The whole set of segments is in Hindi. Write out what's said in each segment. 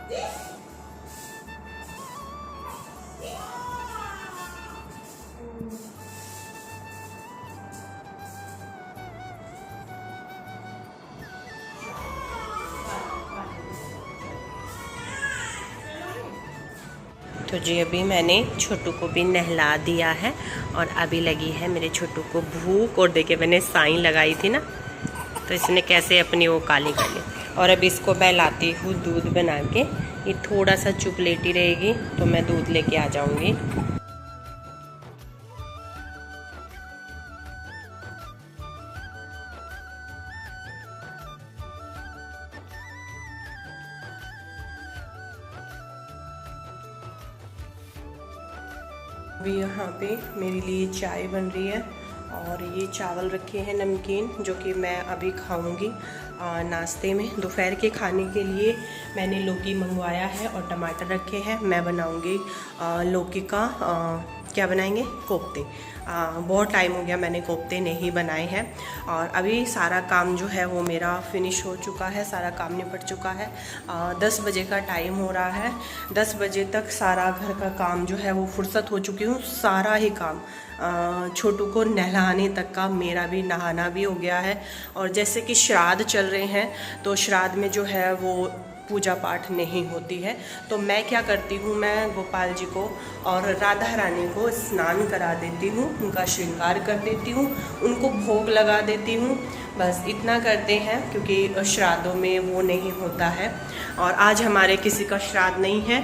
तो जी अभी मैंने छोटू को भी नहला दिया है और अभी लगी है मेरे छोटू को भूख। और देखिए मैंने साइन लगाई थी ना, तो इसने कैसे अपनी वो काली कर ली। और अभी इसको बहलाती हूँ दूध बना के। ये थोड़ा सा चुप लेटी रहेगी तो मैं दूध लेके आ जाऊँगी। अभी यहाँ पे मेरे लिए चाय बन रही है और ये चावल रखे हैं नमकीन, जो कि मैं अभी खाऊंगी नाश्ते में। दोपहर के खाने के लिए मैंने लौकी मंगवाया है और टमाटर रखे हैं। मैं बनाऊंगी लौकी का क्या बनाएंगे, कोफ्ते। बहुत टाइम हो गया मैंने कोफ्ते नहीं बनाए हैं। और अभी सारा काम जो है वो मेरा फिनिश हो चुका है, सारा काम निपट चुका है। 10 बजे का टाइम हो रहा है। 10 बजे तक सारा घर का काम जो है वो फुर्सत हो चुकी हूँ। सारा ही काम छोटू को नहलाने तक का, मेरा भी नहाना भी हो गया है। और जैसे कि श्राद्ध चल रहे हैं तो श्राद्ध में जो है वो पूजा पाठ नहीं होती है, तो मैं क्या करती हूँ, मैं गोपाल जी को और राधा रानी को स्नान करा देती हूँ, उनका श्रृंगार कर देती हूँ, उनको भोग लगा देती हूँ। बस इतना करते हैं, क्योंकि श्राद्धों में वो नहीं होता है। और आज हमारे किसी का श्राद्ध नहीं है।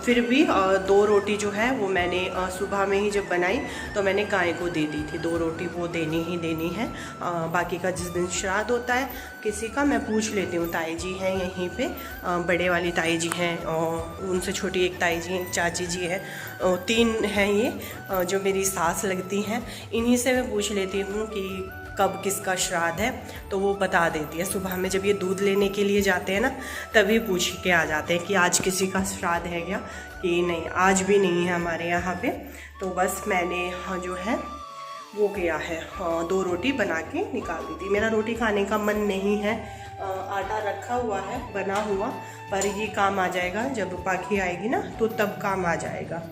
फिर भी 2 रोटी जो है वो मैंने सुबह में ही जब बनाई तो मैंने गाय को दे दी थी। 2 रोटी वो देनी ही देनी है। बाकी का जिस दिन श्राद्ध होता है किसी का, मैं पूछ लेती हूँ। ताई जी हैं यहीं पे, बड़े वाली ताई जी हैं और उनसे छोटी एक ताई जी, एक चाची जी है, 3 हैं ये जो मेरी सास लगती हैं। इन्हीं से मैं पूछ लेती हूँ कि कब किसका श्राद्ध है, तो वो बता देती है। सुबह में जब ये दूध लेने के लिए जाते हैं ना, तभी पूछ के आ जाते हैं कि आज किसी का श्राद्ध है क्या, कि नहीं आज भी नहीं है हमारे यहाँ पे। तो बस मैंने जो है वो किया है, 2 रोटी बना के निकाल दी थी। मेरा रोटी खाने का मन नहीं है, आटा रखा हुआ है बना हुआ, पर ये काम आ जाएगा जब पाखी आएगी ना, तो तब काम आ जाएगा।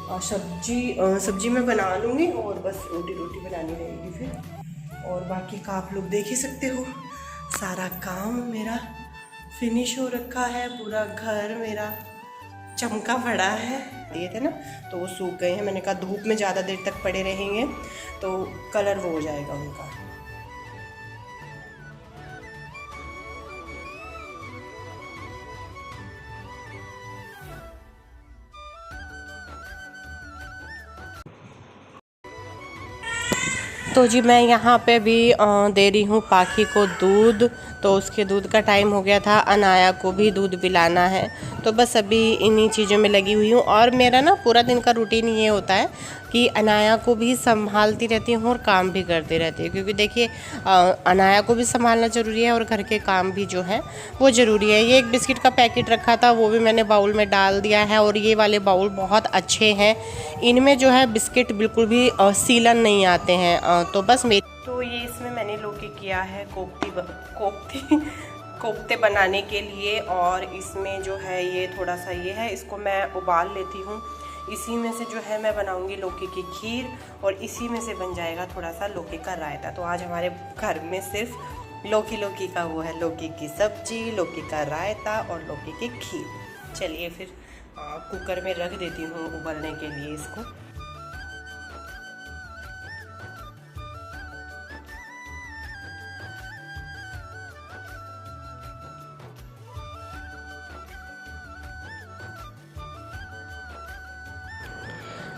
और सब्जी मैं बना लूँगी और बस रोटी बनानी रहेगी फिर। और बाकी का आप लोग देख ही सकते हो, सारा काम मेरा फिनिश हो रखा है। पूरा घर मेरा चमका पड़ा है। दिए थे ना तो वो सूख गए हैं। मैंने कहा धूप में ज़्यादा देर तक पड़े रहेंगे तो कलर वो हो जाएगा उनका। तो जी मैं यहाँ पे भी दे रही हूँ पाखी को दूध। तो उसके दूध का टाइम हो गया था, अनाया को भी दूध पिलाना है। तो बस अभी इन्हीं चीज़ों में लगी हुई हूँ। और मेरा ना पूरा दिन का रूटीन ये होता है कि अनाया को भी संभालती रहती हूँ और काम भी करती रहती हूँ, क्योंकि देखिए अनाया को भी संभालना ज़रूरी है और घर के काम भी जो है वो ज़रूरी है। ये एक बिस्किट का पैकेट रखा था, वो भी मैंने बाउल में डाल दिया है। और ये वाले बाउल बहुत अच्छे हैं, इनमें जो है बिस्किट बिल्कुल भी सीलन नहीं आते हैं। तो बस तो ये इसमें मैंने लौकी किया है कोफ्ते बनाने के लिए। और इसमें जो है ये थोड़ा सा ये है, इसको मैं उबाल लेती हूँ। इसी में से जो है मैं बनाऊंगी लौकी की खीर और इसी में से बन जाएगा थोड़ा सा लौकी का रायता। तो आज हमारे घर में सिर्फ लौकी का वो है, लौकी की सब्जी, लौकी का रायता और लौकी की खीर। चलिए फिर कुकर में रख देती हूँ उबलने के लिए इसको।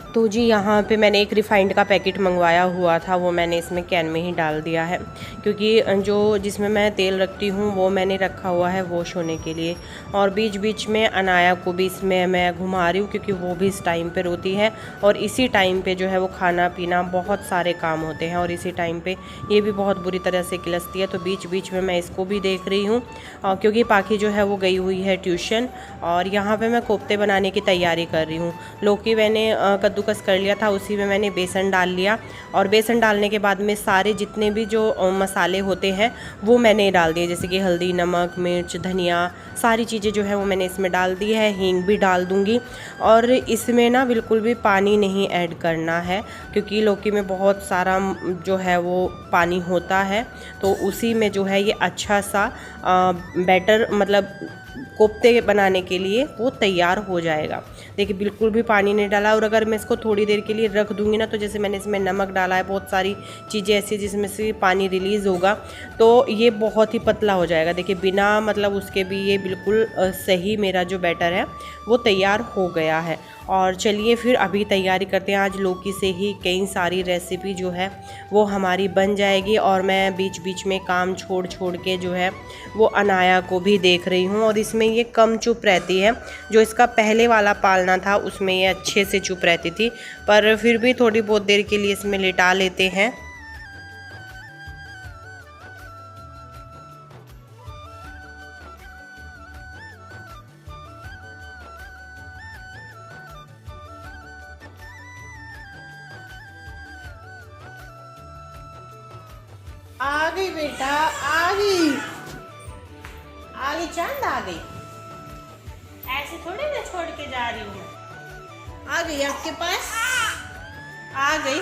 तो जी यहाँ पे मैंने एक रिफ़ाइंड का पैकेट मंगवाया हुआ था, वो मैंने इसमें कैन में ही डाल दिया है, क्योंकि जो जिसमें मैं तेल रखती हूँ वो मैंने रखा हुआ है वॉश होने के लिए। और बीच बीच में अनाया को भी इसमें मैं घुमा रही हूँ, क्योंकि वो भी इस टाइम पे रोती है और इसी टाइम पे जो है वो खाना पीना बहुत सारे काम होते हैं और इसी टाइम पे ये भी बहुत बुरी तरह से किलसती है। तो बीच बीच में मैं इसको भी देख रही हूँ, क्योंकि पाखी जो है वो गई हुई है ट्यूशन। और यहाँ पर मैं कोफ्ते बनाने की तैयारी कर रही हूँ। लौकी मैंने कद्दूकस कर लिया था, उसी में मैंने बेसन डाल लिया और बेसन डालने के बाद में सारे जितने भी जो मसाले होते हैं वो मैंने डाल दिए, जैसे कि हल्दी, नमक, मिर्च, धनिया, सारी चीज़ें जो है वो मैंने इसमें डाल दी है, हींग भी डाल दूँगी। और इसमें ना बिल्कुल भी पानी नहीं ऐड करना है, क्योंकि लौकी में बहुत सारा जो है वो पानी होता है। तो उसी में जो है ये अच्छा सा बैटर मतलब कोफ्ते बनाने के लिए वो तैयार हो जाएगा। देखिए बिल्कुल भी पानी नहीं डाला। और अगर मैं इसको थोड़ी देर के लिए रख दूंगी ना, तो जैसे मैंने इसमें नमक डाला है, बहुत सारी चीज़ें ऐसी जिसमें से पानी रिलीज़ होगा, तो ये बहुत ही पतला हो जाएगा। देखिए बिना मतलब उसके भी ये बिल्कुल सही मेरा जो बैटर है वो तैयार हो गया है। और चलिए फिर अभी तैयारी करते हैं। आज लौकी से ही कई सारी रेसिपी जो है वो हमारी बन जाएगी। और मैं बीच बीच में काम छोड़ छोड़ के जो है वो अनाया को भी देख रही हूँ। और इसमें ये कम चुप रहती है। जो इसका पहले वाला पालना था उसमें ये अच्छे से चुप रहती थी, पर फिर भी थोड़ी बहुत देर के लिए इसमें लिटा लेते हैं। आ गई बेटा, आ गई, आ गई चांद, आ गई। ऐसे थोड़ी ना छोड़ के जा रही हूँ, आ गई आपके पास, आ गई।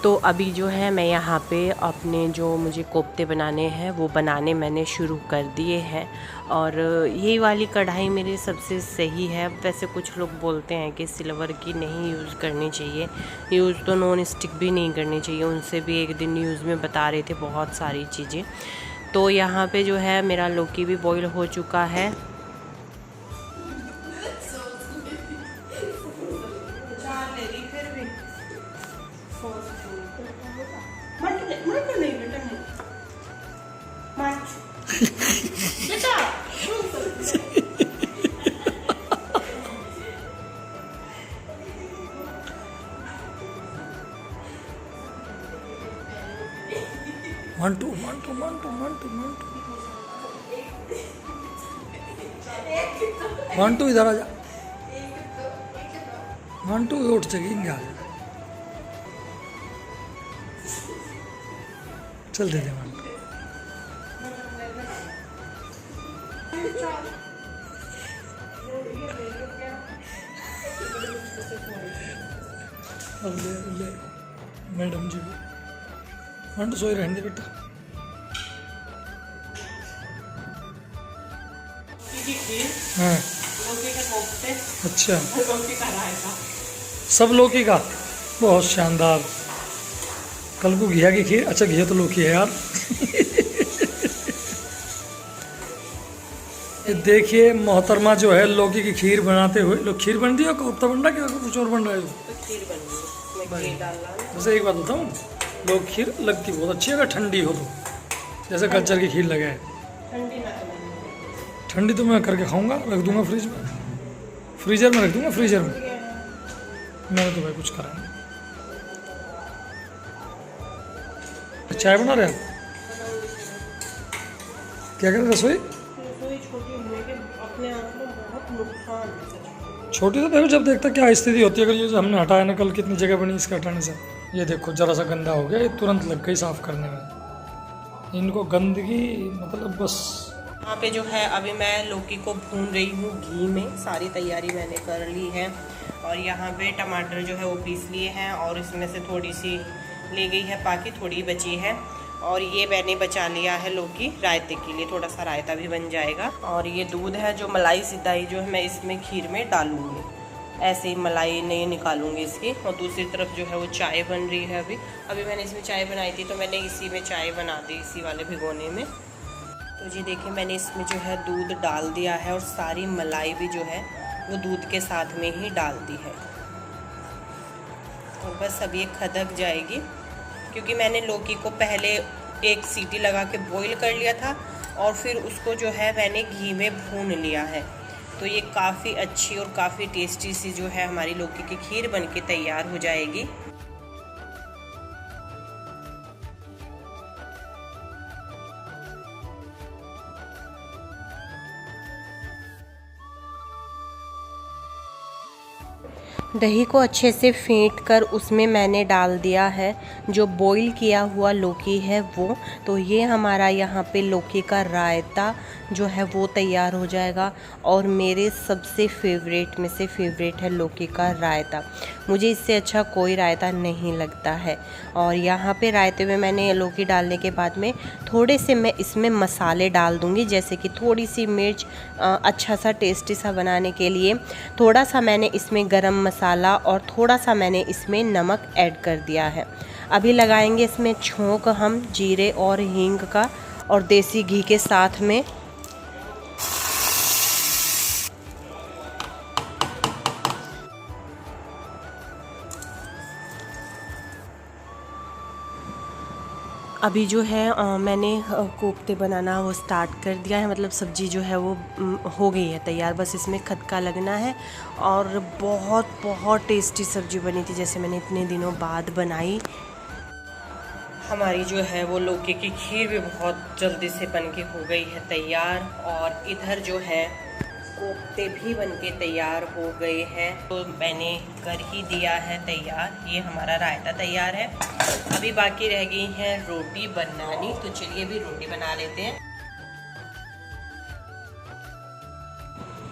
तो अभी जो है मैं यहाँ पे अपने जो मुझे कोफ्ते बनाने हैं वो बनाने मैंने शुरू कर दिए हैं। और ये वाली कढ़ाई मेरी सबसे सही है। वैसे कुछ लोग बोलते हैं कि सिल्वर की नहीं यूज़ करनी चाहिए, यूज़ तो नॉन स्टिक भी नहीं करनी चाहिए। उनसे भी एक दिन न्यूज़ में बता रहे थे बहुत सारी चीज़ें। तो यहाँ पे जो है मेरा लौकी भी बॉईल हो चुका है। मंटू मंटू मंटू मंटू मंटू मंटू इधर आ जा। मंटू उठ जगेंगे, आ जा। चल दे दे मंटू। अब ले ले मैडम जी को। मंटू सोई रहने दे बेटा। हाँ अच्छा, सब लौकी का, बहुत शानदार। कल को घिया की खीर, अच्छा घिया तो लौकी है यार। ये देखिए मोहतरमा जो है लौकी की खीर बनाते हुए, लोग खीर बन रही है, कोफ्ता बन रहा है, क्या कुछ और बन रहा है? वैसे एक बात बताऊँ, लोग खीर लगती बहुत अच्छी है अगर ठंडी हो तो, जैसे कल्चर की खीर लगे। ठंडी तो मैं करके खाऊंगा, रख दूंगा फ्रिज में, फ्रीजर में रख दूंगा, फ्रीजर में। मैंने तो भाई कुछ करा नहीं। चाय बना रहे हैं? क्या कर रहे रसोई? छोटी तो देखो, जब देखता क्या स्थिति होती है। अगर ये जो हमने हटाया ना, कल कितनी जगह बनी इसके हटाने से। ये देखो जरा सा गंदा हो गया, ये तुरंत लग गई साफ करने में। इनको गंदगी मतलब बस। यहाँ पे जो है अभी मैं लौकी को भून रही हूँ घी में। सारी तैयारी मैंने कर ली है। और यहाँ पे टमाटर जो है वो पीस लिए हैं, और इसमें से थोड़ी सी ले गई है बाकी, थोड़ी बची है। और ये मैंने बचा लिया है लौकी रायते के लिए, थोड़ा सा रायता भी बन जाएगा। और ये दूध है, जो मलाई सिताई जो है मैं इसमें खीर में डालूँगी, ऐसे ही मलाई नहीं निकालूंगी इसकी। और दूसरी तरफ जो है वो चाय बन रही है। अभी मैंने इसमें चाय बनाई थी, तो मैंने इसी में चाय बना दी, इसी वाले भिगोने में। तो जी देखिए मैंने इसमें जो है दूध डाल दिया है, और सारी मलाई भी जो है वो दूध के साथ में ही डाल दी है। और बस अब ये खदक जाएगी, क्योंकि मैंने लौकी को पहले एक सीटी लगा के बॉईल कर लिया था, और फिर उसको जो है मैंने घी में भून लिया है। तो ये काफ़ी अच्छी और काफ़ी टेस्टी सी जो है हमारी लौकी की खीर बनके तैयार हो जाएगी। दही को अच्छे से फेंट कर उसमें मैंने डाल दिया है जो बॉईल किया हुआ लौकी है वो। तो ये हमारा यहाँ पे लौकी का रायता जो है वो तैयार हो जाएगा। और मेरे सबसे फेवरेट में से फेवरेट है लौकी का रायता। मुझे इससे अच्छा कोई रायता नहीं लगता है। और यहाँ पे रायते में मैंने लौकी डालने के बाद में थोड़े से मैं इसमें मसाले डाल दूँगी, जैसे कि थोड़ी सी मिर्च, अच्छा सा टेस्टी सा बनाने के लिए थोड़ा सा मैंने इसमें गरम मसाला और थोड़ा सा मैंने इसमें नमक ऐड कर दिया है। अभी लगाएंगे इसमें छोंक हम जीरे और हींग का और देसी घी के साथ में। अभी जो है मैंने कोफ्ते बनाना वो स्टार्ट कर दिया है, मतलब सब्ज़ी जो है वो हो गई है तैयार, बस इसमें खदका लगना है। और बहुत बहुत टेस्टी सब्ज़ी बनी थी, जैसे मैंने इतने दिनों बाद बनाई। हमारी जो है वो लौकी की खीर भी बहुत जल्दी से बन के हो गई है तैयार। और इधर जो है कोफ्ते भी बनके तैयार हो गए हैं, तो मैंने कर ही दिया है तैयार। ये हमारा रायता तैयार है। अभी बाकी रह गई है रोटी बनानी, तो चलिए अभी रोटी बना लेते हैं।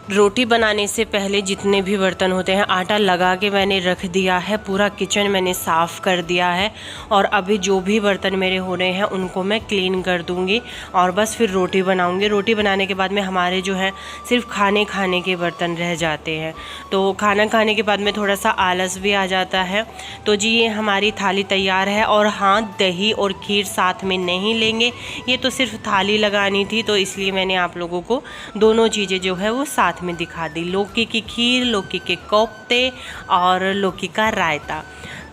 रोटी बनाने से पहले जितने भी बर्तन होते हैं आटा लगा के मैंने रख दिया है, पूरा किचन मैंने साफ़ कर दिया है। और अभी जो भी बर्तन मेरे हो रहे हैं उनको मैं क्लीन कर दूंगी और बस फिर रोटी बनाऊंगी। रोटी बनाने के बाद में हमारे जो है सिर्फ खाने के बर्तन रह जाते हैं, तो खाना खाने के बाद में थोड़ा सा आलस भी आ जाता है। तो जी ये हमारी थाली तैयार है। और हाँ, दही और खीर साथ में नहीं लेंगे, ये तो सिर्फ थाली लगानी थी, तो इसलिए मैंने आप लोगों को दोनों चीज़ें जो है वो साथ में दिखा दी। लौकी की खीर, लौकी के कोफ्ते और लौकी का रायता।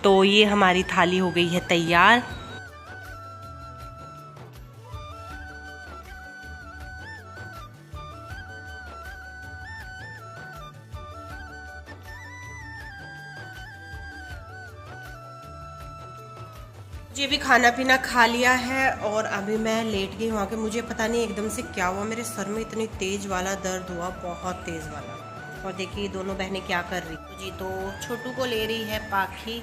तो ये हमारी थाली हो गई है तैयार। मुझे भी खाना पीना खा लिया है और अभी मैं लेट गई वहाँ के। मुझे पता नहीं एकदम से क्या हुआ, मेरे सर में इतनी तेज़ वाला दर्द हुआ, बहुत तेज़ वाला। और देखिए दोनों बहनें क्या कर रही जी, तो छोटू को ले रही है पाखी,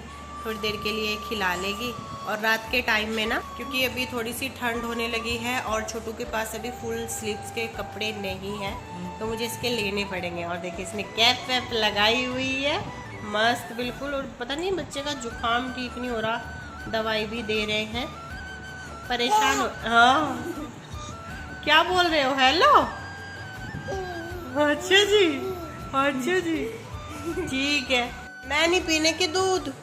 थोड़ी देर के लिए खिला लेगी। और रात के टाइम में ना, क्योंकि अभी थोड़ी सी ठंड होने लगी है और छोटू के पास अभी फुल स्लीव्स के कपड़े नहीं हैं, तो मुझे इसके लेने पड़ेंगे। और देखिए इसने कैप वैप लगाई हुई है मस्त बिल्कुल। और पता नहीं बच्चे का जुकाम ठीक नहीं हो रहा, दवाई भी दे रहे हैं, परेशान हो। हाँ क्या बोल रहे हो? हेलो, अच्छा जी, अच्छा जी, ठीक है। मैं नहीं पीने की दूध।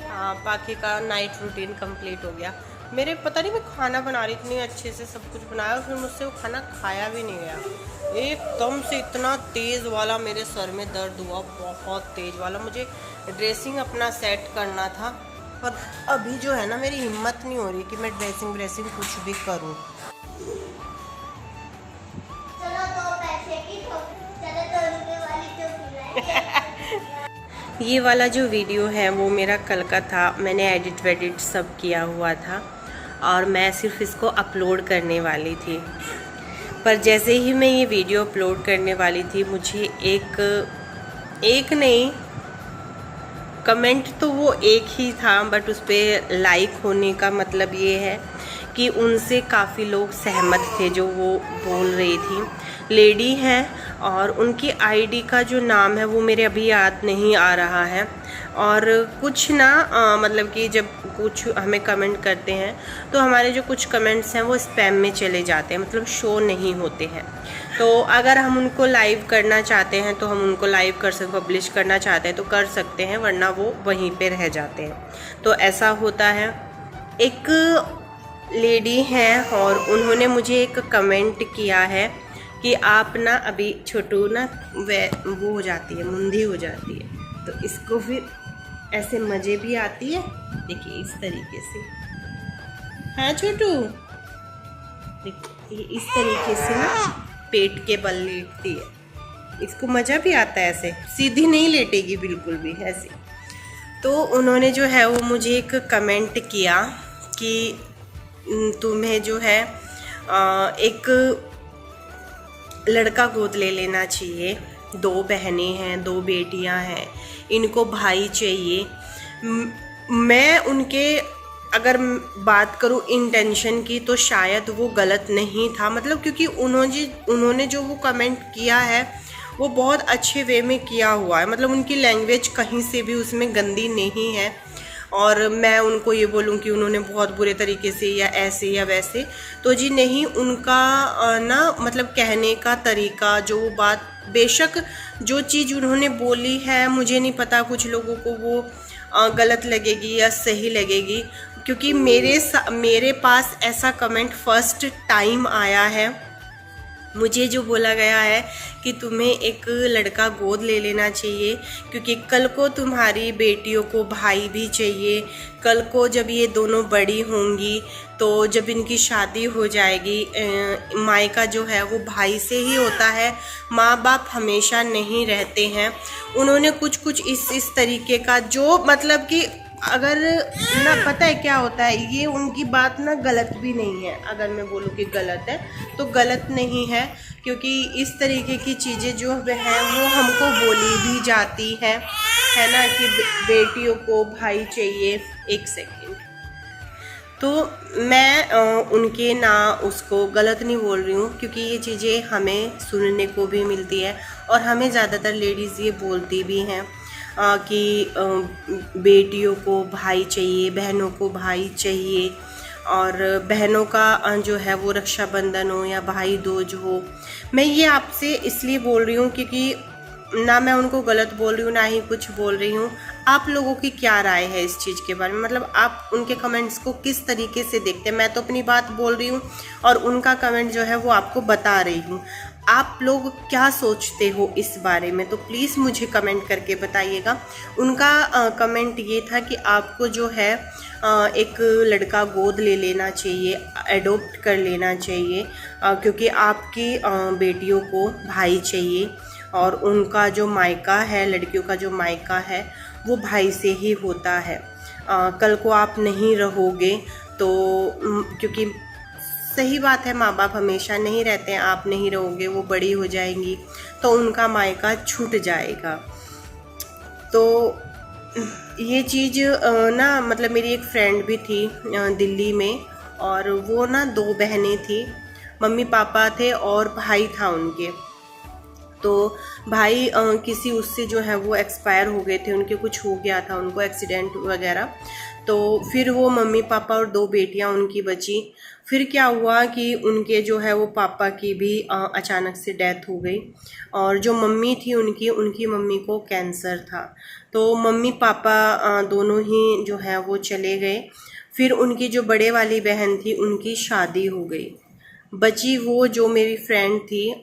हाँ, पाखी का नाइट रूटीन कंप्लीट हो गया। मेरे पता नहीं, मैं खाना बना रही इतनी अच्छे से, सब कुछ बनाया और फिर मुझसे वो खाना खाया भी नहीं गया। एकदम से इतना तेज़ वाला मेरे सर में दर्द हुआ, बहुत तेज़ वाला। मुझे ड्रेसिंग अपना सेट करना था, पर अभी जो है ना मेरी हिम्मत नहीं हो रही कि मैं ड्रेसिंग कुछ भी करूँ। ये वाला जो वीडियो है वो मेरा कल का था, मैंने एडिट वेडिट सब किया हुआ था और मैं सिर्फ इसको अपलोड करने वाली थी। पर जैसे ही मैं ये वीडियो अपलोड करने वाली थी, मुझे एक नहीं, कमेंट तो वो एक ही था, बट उस पर लाइक होने का मतलब ये है कि उनसे काफ़ी लोग सहमत थे जो वो बोल रही थी। लेडी हैं और उनकी आईडी का जो नाम है वो मेरे अभी याद नहीं आ रहा है। और कुछ ना मतलब कि जब कुछ हमें कमेंट करते हैं तो हमारे जो कुछ कमेंट्स हैं वो स्पैम में चले जाते हैं, मतलब शो नहीं होते हैं। तो अगर हम उनको लाइव करना चाहते हैं तो हम उनको लाइव कर सकते, पब्लिश करना चाहते हैं तो कर सकते हैं, वरना वो वहीं पे रह जाते हैं। तो ऐसा होता है। एक लेडी हैं और उन्होंने मुझे एक कमेंट किया है कि आप ना अभी छोटू ना वो हो जाती है, मुंदी हो जाती है, तो इसको फिर ऐसे मज़े भी आती है। देखिए इस तरीके से, हाँ छोटू, देखिए इस तरीके से ना पेट के बल लेटती है, इसको मज़ा भी आता है। ऐसे सीधी नहीं लेटेगी बिल्कुल भी, ऐसे। तो उन्होंने जो है वो मुझे एक कमेंट किया कि तुम्हें जो है एक लड़का गोद ले लेना चाहिए। 2 बहनें हैं, 2 बेटियां हैं, इनको भाई चाहिए। मैं उनके अगर बात करूं इंटेंशन की तो शायद वो गलत नहीं था, मतलब क्योंकि उन्होंने जो वो कमेंट किया है वो बहुत अच्छे वे में किया हुआ है, मतलब उनकी लैंग्वेज कहीं से भी उसमें गंदी नहीं है। और मैं उनको ये बोलूं कि उन्होंने बहुत बुरे तरीके से या ऐसे या वैसे, तो जी नहीं, उनका ना मतलब कहने का तरीका, जो बात, बेशक जो चीज़ उन्होंने बोली है मुझे नहीं पता कुछ लोगों को वो गलत लगेगी या सही लगेगी, क्योंकि मेरे पास ऐसा कमेंट फर्स्ट टाइम आया है। मुझे जो बोला गया है कि तुम्हें एक लड़का गोद ले लेना चाहिए, क्योंकि कल को तुम्हारी बेटियों को भाई भी चाहिए। कल को जब ये दोनों बड़ी होंगी तो जब इनकी शादी हो जाएगी, मायका जो है वो भाई से ही होता है, माँ बाप हमेशा नहीं रहते हैं। उन्होंने कुछ इस तरीके का, जो मतलब कि अगर ना, पता है क्या होता है, ये उनकी बात ना गलत भी नहीं है। अगर मैं बोलूँ कि गलत है तो गलत नहीं है, क्योंकि इस तरीके की चीज़ें जो हैं वो हमको बोली भी जाती है ना, कि बेटियों को भाई चाहिए। एक सेकेंड, तो मैं उनके ना उसको गलत नहीं बोल रही हूँ, क्योंकि ये चीज़ें हमें सुनने को भी मिलती है और हमें ज़्यादातर लेडीज़ ये बोलती भी हैं कि बेटियों को भाई चाहिए, बहनों को भाई चाहिए, और बहनों का जो है वो रक्षाबंधन हो या भाई दूज हो। मैं ये आपसे इसलिए बोल रही हूँ क्योंकि ना मैं उनको गलत बोल रही हूँ ना ही कुछ बोल रही हूँ। आप लोगों की क्या राय है इस चीज़ के बारे में, मतलब आप उनके कमेंट्स को किस तरीके से देखते हैं। मैं तो अपनी बात बोल रही हूँ और उनका कमेंट जो है वो आपको बता रही हूँ। आप लोग क्या सोचते हो इस बारे में, तो प्लीज़ मुझे कमेंट करके बताइएगा। उनका कमेंट ये था कि आपको जो है एक लड़का गोद ले लेना चाहिए, एडॉप्ट कर लेना चाहिए, क्योंकि आपकी बेटियों को भाई चाहिए और उनका जो मायका है, लड़कियों का जो मायका है वो भाई से ही होता है। कल को आप नहीं रहोगे तो क्योंकि सही बात है, माँ बाप हमेशा नहीं रहते हैं, आप नहीं रहोगे, वो बड़ी हो जाएंगी तो उनका मायका छूट जाएगा। तो ये चीज़ ना, मतलब मेरी एक फ्रेंड भी थी दिल्ली में, और वो ना 2 बहनें थी, मम्मी पापा थे और भाई था उनके। तो भाई किसी उससे जो है वो एक्सपायर हो गए थे, उनके कुछ हो गया था, उनको एक्सीडेंट वगैरह। तो फिर वो मम्मी पापा और 2 बेटियां उनकी बची। फिर क्या हुआ कि उनके जो है वो पापा की भी अचानक से डेथ हो गई, और जो मम्मी थी उनकी मम्मी को कैंसर था। तो मम्मी पापा दोनों ही जो है वो चले गए। फिर उनकी जो बड़े वाली बहन थी उनकी शादी हो गई, बची वो जो मेरी फ्रेंड थी,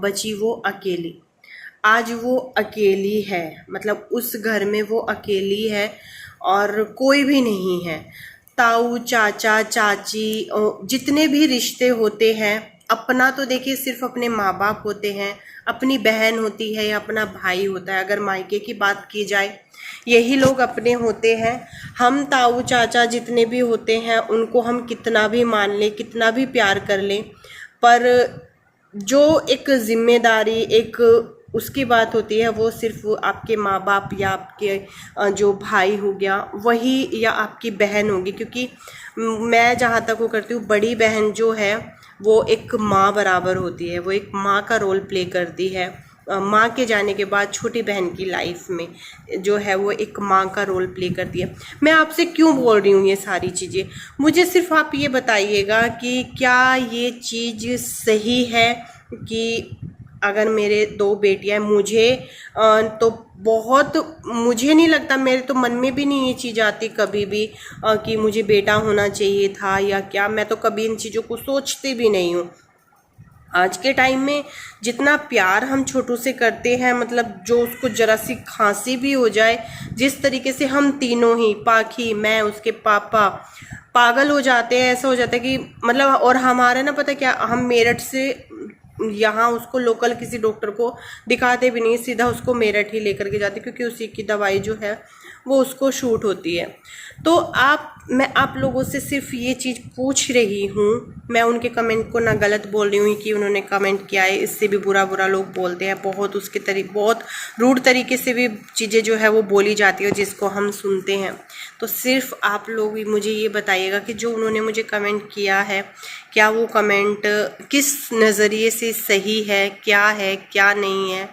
बची वो अकेली। आज वो अकेली है, मतलब उस घर में वो अकेली है और कोई भी नहीं है। ताऊ चाचा चाची जितने भी रिश्ते होते हैं, अपना तो देखिए सिर्फ अपने माँ बाप होते हैं, अपनी बहन होती है या अपना भाई होता है। अगर मायके की बात की जाए, यही लोग अपने होते हैं। हम ताऊ चाचा जितने भी होते हैं उनको हम कितना भी मान लें, कितना भी प्यार कर लें, पर जो एक जिम्मेदारी, एक उसकी बात होती है, वो सिर्फ आपके माँ बाप या आपके जो भाई हो गया वही, या आपकी बहन होगी। क्योंकि मैं जहाँ तक वो करती हूँ, बड़ी बहन जो है वो एक माँ बराबर होती है, वो एक माँ का रोल प्ले करती है। माँ के जाने के बाद छोटी बहन की लाइफ में जो है वो एक माँ का रोल प्ले करती है। मैं आपसे क्यों बोल रही हूँ ये सारी चीज़ें, मुझे सिर्फ आप ये बताइएगा कि क्या ये चीज़ सही है कि अगर मेरे 2 बेटियां, मुझे तो बहुत, मुझे नहीं लगता, मेरे तो मन में भी नहीं ये चीज़ आती कभी भी कि मुझे बेटा होना चाहिए था या क्या। मैं तो कभी इन चीज़ों को सोचती भी नहीं हूँ। आज के टाइम में जितना प्यार हम छोटू से करते हैं, मतलब जो उसको जरा सी खांसी भी हो जाए, जिस तरीके से हम तीनों ही, पाखी, मैं, उसके पापा, पागल हो जाते हैं। ऐसा हो जाता है कि मतलब, और हमारा ना, पता क्या, हम मेरठ से यहाँ उसको लोकल किसी डॉक्टर को दिखाते भी नहीं, सीधा उसको मेरठ ही लेकर के जाते, क्योंकि उसी की दवाई जो है वो उसको शूट होती है। तो मैं आप लोगों से सिर्फ ये चीज़ पूछ रही हूँ, मैं उनके कमेंट को ना गलत बोल रही हूँ कि उन्होंने कमेंट किया है, इससे भी बुरा लोग बोलते हैं, बहुत बहुत रूड तरीके से भी चीज़ें जो है वो बोली जाती है जिसको हम सुनते हैं। तो सिर्फ आप लोग मुझे ये बताइएगा कि जो उन्होंने मुझे कमेंट किया है, क्या वो कमेंट किस नज़रिए से सही है क्या नहीं है।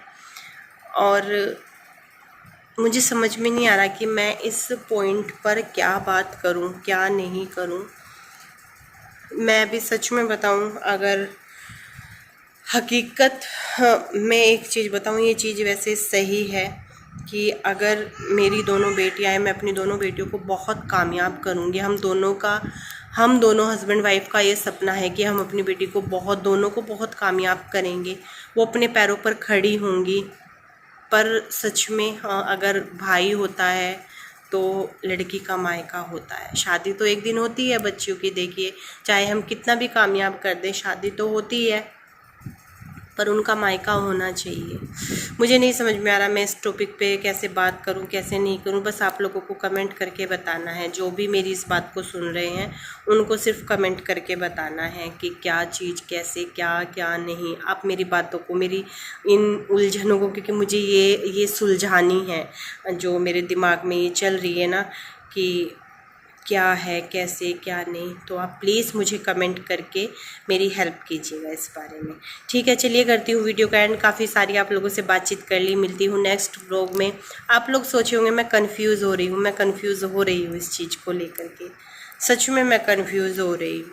और मुझे समझ में नहीं आ रहा कि मैं इस पॉइंट पर क्या बात करूं, क्या नहीं करूं। मैं भी सच में बताऊं, अगर हकीकत मैं एक चीज़ बताऊं, ये चीज़ वैसे सही है कि अगर मेरी दोनों बेटियां हैं, मैं अपनी दोनों बेटियों को बहुत कामयाब करूंगी। हम दोनों हस्बैंड वाइफ का ये सपना है कि हम अपनी बेटी को दोनों को बहुत कामयाब करेंगे, वो अपने पैरों पर खड़ी होंगी। पर सच में हाँ, अगर भाई होता है तो लड़की का मायका होता है। शादी तो एक दिन होती है बच्चियों की, देखिए चाहे हम कितना भी कामयाब कर दें, शादी तो होती है, पर उनका मायका होना चाहिए। मुझे नहीं समझ में आ रहा मैं इस टॉपिक पे कैसे बात करूं, कैसे नहीं करूं। बस आप लोगों को कमेंट करके बताना है, जो भी मेरी इस बात को सुन रहे हैं उनको सिर्फ कमेंट करके बताना है कि क्या चीज़ कैसे, क्या नहीं। आप मेरी बातों को, मेरी इन उलझनों को, क्योंकि मुझे ये सुलझानी है, जो मेरे दिमाग में ये चल रही है ना कि क्या है कैसे क्या नहीं। तो आप प्लीज़ मुझे कमेंट करके मेरी हेल्प कीजिएगा इस बारे में। ठीक है, चलिए करती हूँ वीडियो का एंड। काफ़ी सारी आप लोगों से बातचीत कर ली, मिलती हूँ नेक्स्ट व्लॉग में। आप लोग सोचे होंगे मैं कंफ्यूज हो रही हूँ, मैं कंफ्यूज हो रही हूँ इस चीज़ को लेकर के। सच में मैं कंफ्यूज हो रही हूँ।